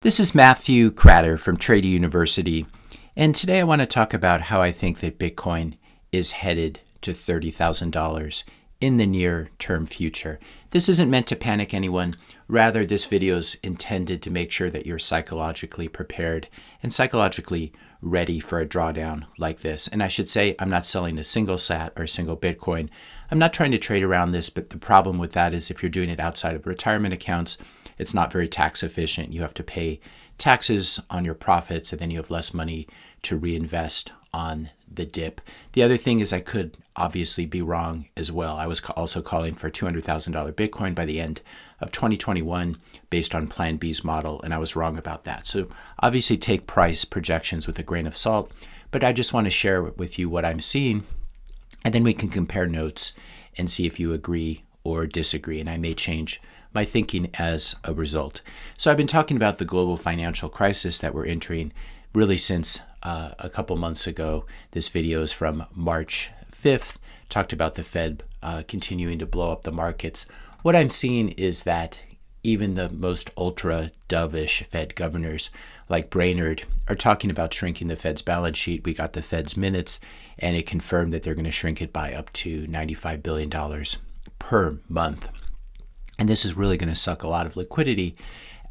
This is Matthew Cratter from Trady University, and today I want to talk about how I think that Bitcoin is headed to $30,000 in the near-term future. This isn't meant to panic anyone. Rather, this video is intended to make sure that you're psychologically prepared and psychologically ready for a drawdown like this. And I should say, I'm not selling a single sat or a single Bitcoin. I'm not trying to trade around this, but the problem with that is if you're doing it outside of retirement accounts, it's not very tax efficient. You have to pay taxes on your profits, and then you have less money to reinvest on the dip. The other thing is I could obviously be wrong as well. I was also calling for $200,000 Bitcoin by the end of 2021 based on Plan B's model, and I was wrong about that. So obviously take price projections with a grain of salt, but I just want to share with you what I'm seeing, and then we can compare notes and see if you agree or disagree, and I may change my thinking as a result. So I've been talking about the global financial crisis that we're entering really since a couple months ago. This video is from March 5th, talked about the Fed continuing to blow up the markets. What I'm seeing is that even the most ultra dovish Fed governors like Brainerd are talking about shrinking the Fed's balance sheet. We got the Fed's minutes, and it confirmed that they're going to shrink it by up to $95 billion per month. And this is really going to suck a lot of liquidity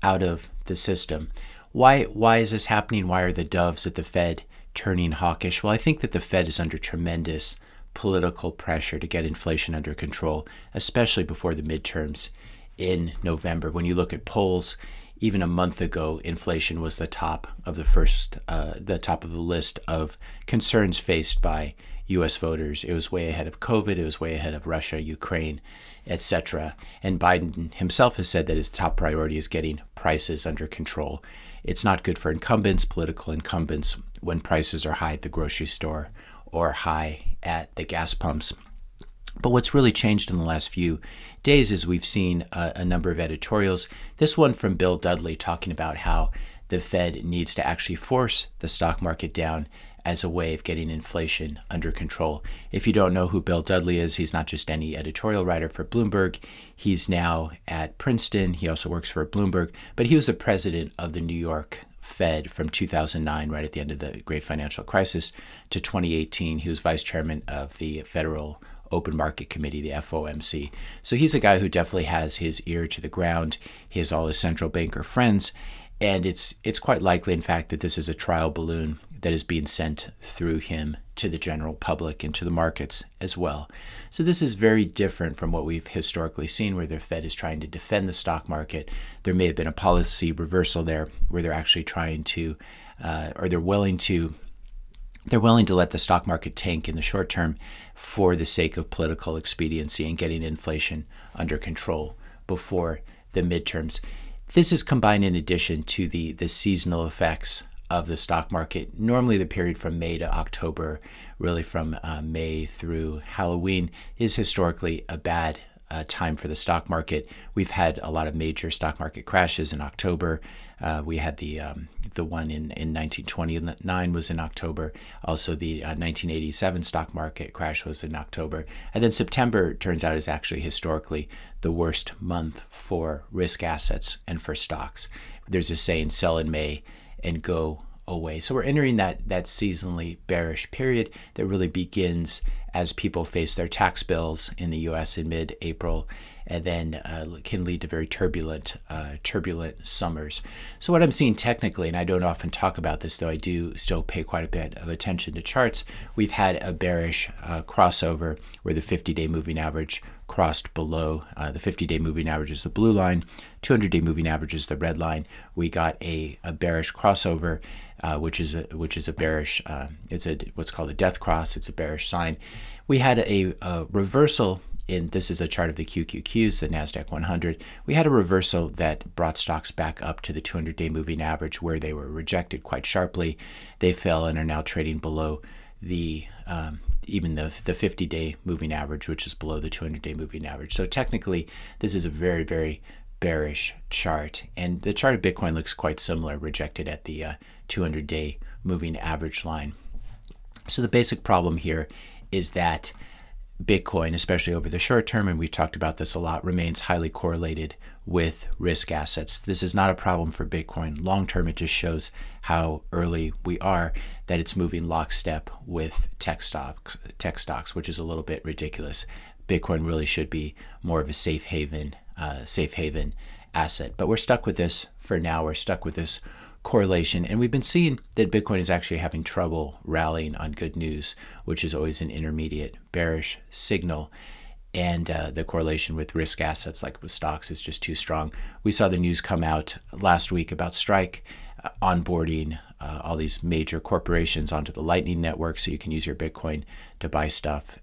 out of the system. Why is this happening? Why are the doves at the Fed turning hawkish? Well, I think that the Fed is under tremendous political pressure to get inflation under control, especially before the midterms in November. When you look at polls, even a month ago, inflation was the top of the list of concerns faced by U.S. voters. It was way ahead of COVID. It was way ahead of Russia, Ukraine, etc. And Biden himself has said that his top priority is getting prices under control. It's not good for incumbents, political incumbents, when prices are high at the grocery store or high at the gas pumps. But what's really changed in the last few days is we've seen a number of editorials. This one from Bill Dudley talking about how the Fed needs to actually force the stock market down as a way of getting inflation under control. If you don't know who Bill Dudley is, he's not just any editorial writer for Bloomberg. He's now at Princeton. He also works for Bloomberg, but he was the president of the New York Fed from 2009, right at the end of the great financial crisis, to 2018. He was vice chairman of the Federal Open Market Committee, the FOMC. So he's a guy who definitely has his ear to the ground. He has all his central banker friends, and it's quite likely, in fact, that this is a trial balloon that is being sent through him to the general public and to the markets as well. So this is very different from what we've historically seen, where the Fed is trying to defend the stock market. There may have been a policy reversal there where they're actually trying to, or they're willing to let the stock market tank in the short term for the sake of political expediency and getting inflation under control before the midterms. This is combined in addition to the seasonal effects of the stock market. Normally the period from May to October, really from May through Halloween, is historically a bad time for the stock market. We've had a lot of major stock market crashes in October. We had the one in 1929 was in October. Also, the 1987 stock market crash was in October. And then September turns out is actually historically the worst month for risk assets and for stocks. There's a saying, sell in May and go away. So we're entering that seasonally bearish period that really begins as people face their tax bills in the U.S. in mid-April, and then can lead to very turbulent summers. So what I'm seeing technically, and I don't often talk about this, though I do still pay quite a bit of attention to charts, we've had a bearish crossover where the 50-day moving average crossed below. The 50-day moving average is the blue line, 200-day moving average is the red line. We got a bearish crossover, which is a bearish, it's what's called a death cross. It's a bearish sign. We had a reversal this is a chart of the QQQs, the NASDAQ 100. We had a reversal that brought stocks back up to the 200-day moving average where they were rejected quite sharply. They fell and are now trading below even the 50-day moving average, which is below the 200-day moving average. So technically, this is a very, very bearish chart. And the chart of Bitcoin looks quite similar, rejected at the 200-day moving average line. So the basic problem here is that Bitcoin, especially over the short term, and we've talked about this a lot, remains highly correlated with risk assets. This is not a problem for Bitcoin. Long term, it just shows how early we are, that it's moving lockstep with tech stocks, which is a little bit ridiculous. Bitcoin really should be more of a safe haven asset. But we're stuck with this for now. We're stuck with this correlation. And we've been seeing that Bitcoin is actually having trouble rallying on good news, which is always an intermediate bearish signal. And the correlation with risk assets like with stocks is just too strong. We saw the news come out last week about Strike onboarding all these major corporations onto the Lightning Network, so you can use your Bitcoin to buy stuff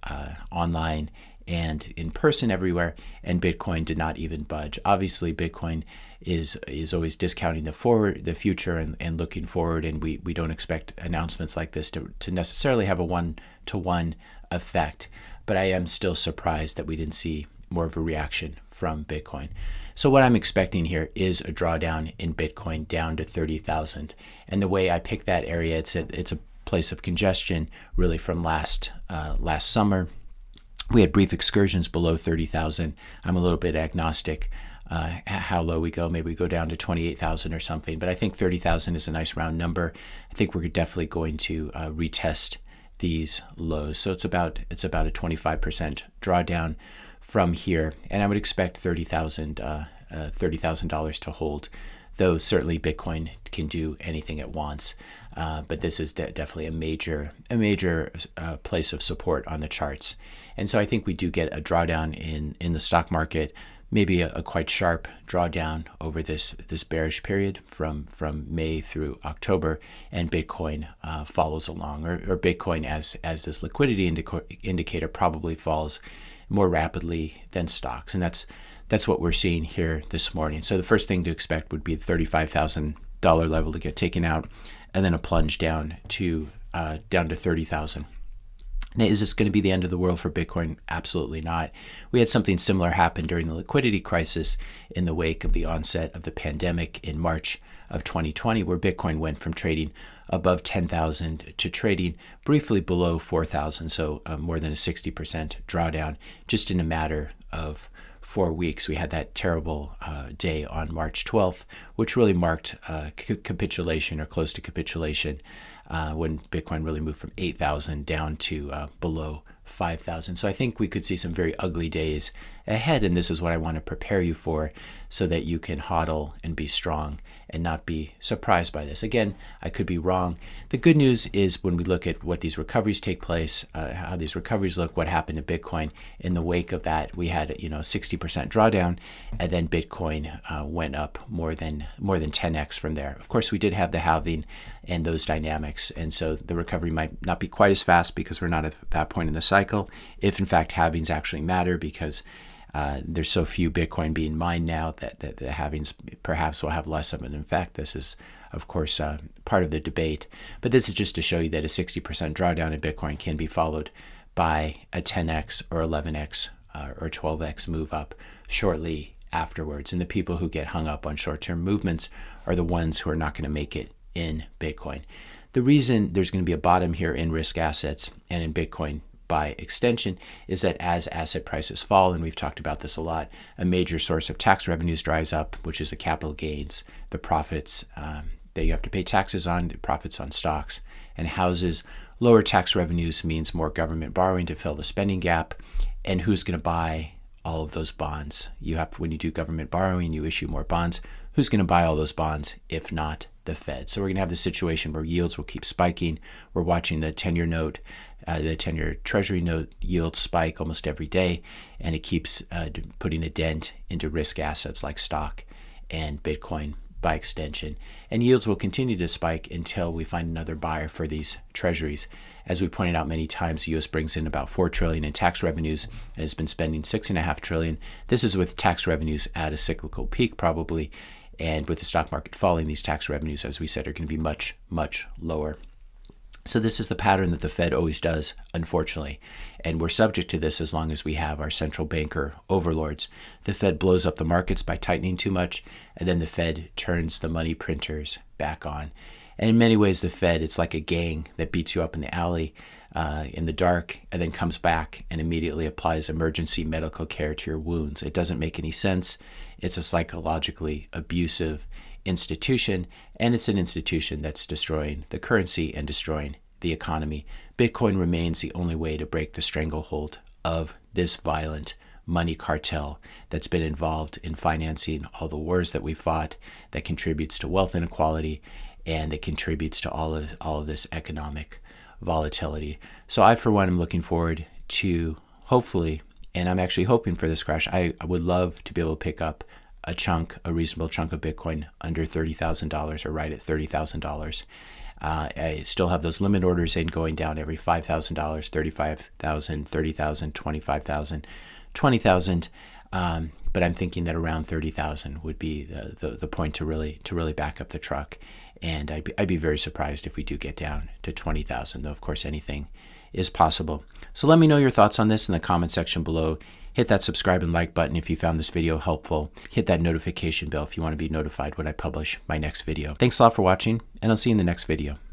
online and in person everywhere, and Bitcoin did not even budge. Obviously, Bitcoin is always discounting the future and looking forward, and we don't expect announcements like this to necessarily have a one-to-one effect. But I am still surprised that we didn't see more of a reaction from Bitcoin. So what I'm expecting here is a drawdown in Bitcoin down to 30,000. And the way I pick that area, it's a place of congestion really from last summer. We had brief excursions below 30,000. I'm a little bit agnostic how low we go. Maybe we go down to 28,000 or something. But I think 30,000 is a nice round number. I think we're definitely going to retest these lows. So it's about a 25% drawdown from here, and I would expect $30,000 to hold. Though certainly Bitcoin can do anything it wants, but this is definitely a major place of support on the charts. And so I think we do get a drawdown in the stock market, maybe a quite sharp drawdown over this bearish period from May through October, and Bitcoin follows along, or Bitcoin as this liquidity indicator probably falls more rapidly than stocks, and that's what we're seeing here this morning. So the first thing to expect would be the $35,000 level to get taken out, and then a plunge down to 30,000. Now, is this going to be the end of the world for Bitcoin? Absolutely not. We had something similar happen during the liquidity crisis in the wake of the onset of the pandemic in March of 2020, where Bitcoin went from trading above 10,000 to trading briefly below 4,000, so more than a 60% drawdown just in a matter of 4 weeks. We had that terrible day on March 12th, which really marked capitulation or close to capitulation, when Bitcoin really moved from 8,000 down to below 5,000. So I think we could see some very ugly days ahead, and this is what I want to prepare you for, so that you can hodl and be strong and not be surprised by this. Again, I could be wrong. The good news is when we look at what these recoveries take place, how these recoveries look, what happened to Bitcoin in the wake of that, we had 60% drawdown, and then Bitcoin went up more than 10x from there. Of course, we did have the halving and those dynamics, and so the recovery might not be quite as fast because we're not at that point in the cycle, if in fact halvings actually matter, because there's so few Bitcoin being mined now that the halvings perhaps will have less of an effect. This is, of course, part of the debate. But this is just to show you that a 60% drawdown in Bitcoin can be followed by a 10x or 11x or 12x move up shortly afterwards. And the people who get hung up on short-term movements are the ones who are not going to make it in Bitcoin. The reason there's going to be a bottom here in risk assets and in Bitcoin by extension is that as asset prices fall, and we've talked about this a lot, a major source of tax revenues dries up, which is the capital gains, the profits that you have to pay taxes on, the profits on stocks and houses. Lower tax revenues means more government borrowing to fill the spending gap. And who's going to buy all of those bonds? When you do government borrowing, you issue more bonds. Who's going to buy all those bonds if not the Fed? So we're going to have the situation where yields will keep spiking. We're watching the 10-year note, the 10-year Treasury note yield spike almost every day, and it keeps putting a dent into risk assets like stock and Bitcoin by extension. And yields will continue to spike until we find another buyer for these treasuries. As we pointed out many times, the U.S. brings in about $4 trillion in tax revenues and has been spending $6.5 trillion. This is with tax revenues at a cyclical peak probably, and with the stock market falling, these tax revenues, as we said, are going to be much, much lower. So this is the pattern that the Fed always does, unfortunately, and we're subject to this as long as we have our central banker overlords. The Fed blows up the markets by tightening too much, and then the Fed turns the money printers back on. And in many ways, the Fed, it's like a gang that beats you up in the alley. in the dark and then comes back and immediately applies emergency medical care to your wounds. It doesn't make any sense. It's a psychologically abusive institution, and it's an institution that's destroying the currency and destroying the economy. Bitcoin remains the only way to break the stranglehold of this violent money cartel that's been involved in financing all the wars that we fought, that contributes to wealth inequality, and it contributes to all of this economic volatility. So I, for one, am looking forward to, hopefully, and I'm actually hoping for this crash. I would love to be able to pick up a reasonable chunk of Bitcoin under $30,000 or right at $30,000. I still have those limit orders in going down every $5,000, $35,000, $30,000, $25,000, $20,000. But I'm thinking that around $30,000 would be the point to really back up the truck. And I'd be very surprised if we do get down to $20,000, though of course anything is possible. So let me know your thoughts on this in the comment section below. Hit that subscribe and like button if you found this video helpful. Hit that notification bell if you want to be notified when I publish my next video. Thanks a lot for watching, and I'll see you in the next video.